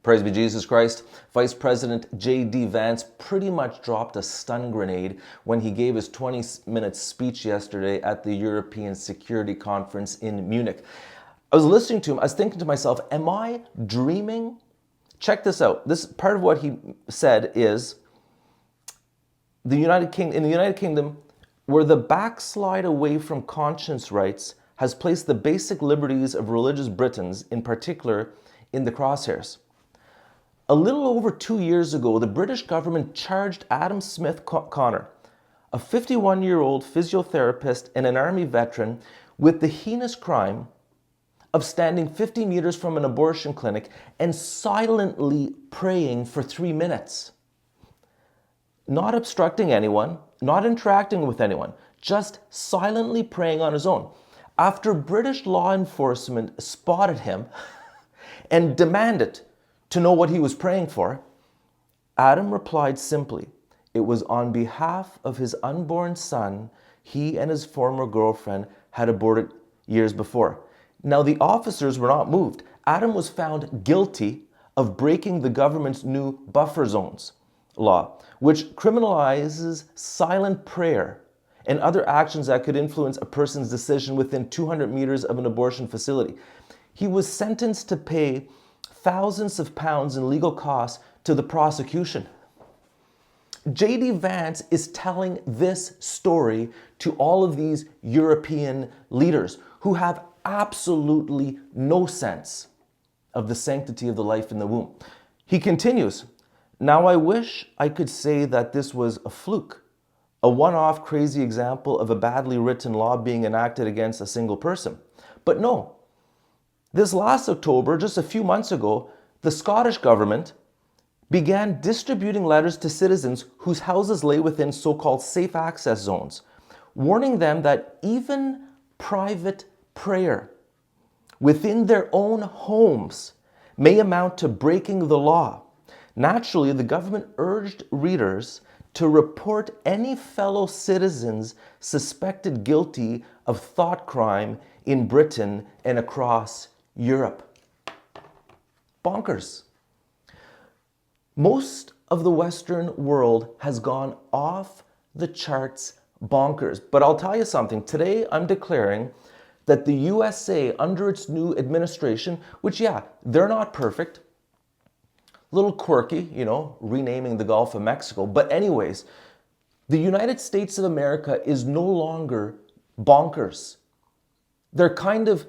Praise be Jesus Christ. Vice President J.D. Vance pretty much dropped a stun grenade when he gave his 20-minute speech yesterday at the European Security Conference in Munich. I was listening to him, I was thinking to myself, am I dreaming? Check this out. This part of what he said is, in the United Kingdom, where the backslide away from conscience rights has placed the basic liberties of religious Britons, in particular, in the crosshairs. A little over 2 years ago, the British government charged Adam Smith Connor, a 51-year-old physiotherapist and an army veteran, with the heinous crime of standing 50 meters from an abortion clinic and silently praying for 3 minutes. Not obstructing anyone, not interacting with anyone, just silently praying on his own. After British law enforcement spotted him and demanded to know what he was praying for, Adam replied simply, it was on behalf of his unborn son he and his former girlfriend had aborted years before. Now, the officers were not moved. Adam was found guilty of breaking the government's new buffer zones law, which criminalizes silent prayer and other actions that could influence a person's decision within 200 meters of an abortion facility. He was sentenced to pay thousands of pounds in legal costs to the prosecution. J.D. Vance is telling this story to all of these European leaders who have absolutely no sense of the sanctity of the life in the womb. He continues, now I wish I could say that this was a fluke, a one-off crazy example of a badly written law being enacted against a single person. But no. This last October, just a few months ago, the Scottish government began distributing letters to citizens whose houses lay within so-called safe access zones, warning them that even private prayer within their own homes may amount to breaking the law. Naturally, the government urged readers to report any fellow citizens suspected guilty of thought crime in Britain and across Europe. Bonkers. Most of the Western world has gone off the charts bonkers. But I'll tell you something. Today, I'm declaring that the USA, under its new administration, which, yeah, they're not perfect, a little quirky, renaming the Gulf of Mexico. But anyways, the United States of America is no longer bonkers. They're kind of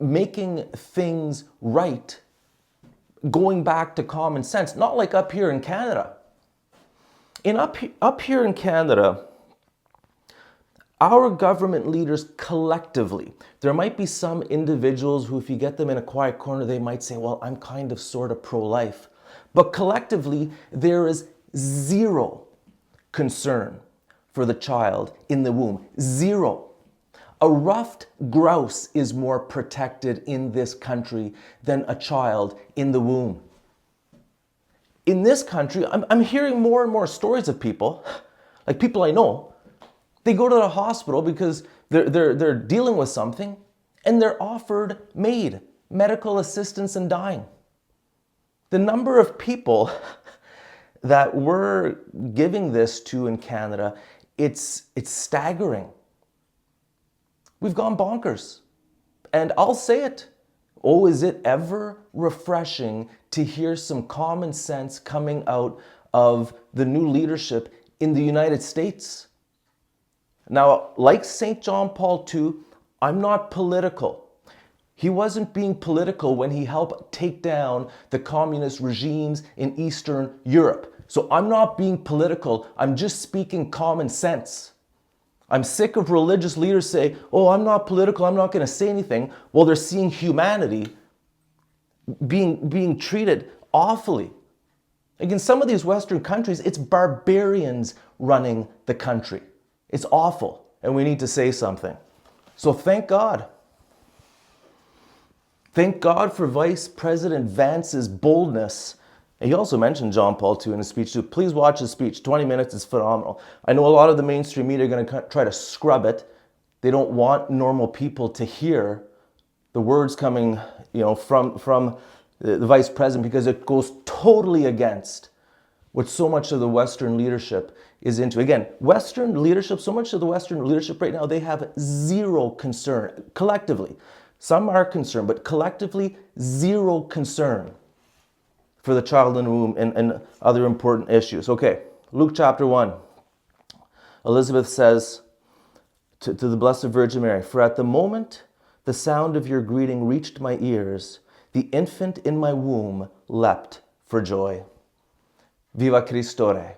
making things right, going back to common sense, not like up here in Canada. Up here in Canada, our government leaders collectively, there might be some individuals who, if you get them in a quiet corner, they might say, well, I'm kind of sort of pro-life. But collectively, there is zero concern for the child in the womb. Zero. A ruffed grouse is more protected in this country than a child in the womb. In this country, I'm hearing more and more stories of people, like people I know, they go to the hospital because they're dealing with something and they're offered medical assistance in dying. The number of people that we're giving this to in Canada, it's staggering. We've gone bonkers. And I'll say it. Oh, is it ever refreshing to hear some common sense coming out of the new leadership in the United States? Now, like St. John Paul II, I'm not political. He wasn't being political when he helped take down the communist regimes in Eastern Europe. So I'm not being political. I'm just speaking common sense. I'm sick of religious leaders say, oh, I'm not political, I'm not going to say anything, while they're seeing humanity being treated awfully. Like in some of these Western countries, it's barbarians running the country. It's awful, and we need to say something. So thank God. Thank God for Vice President Vance's boldness. And he also mentioned John Paul II in his speech too. Please watch his speech. 20 minutes is phenomenal. I know a lot of the mainstream media are going to try to scrub it. They don't want normal people to hear the words coming, from the vice president, because it goes totally against what so much of the Western leadership is into. Again, Western leadership, so much of the Western leadership right now, they have zero concern, collectively. Some are concerned, but collectively, zero concern for the child in the womb and other important issues. Okay, Luke chapter 1. Elizabeth says to the Blessed Virgin Mary, "For at the moment the sound of your greeting reached my ears, the infant in my womb leapt for joy." Viva Christore.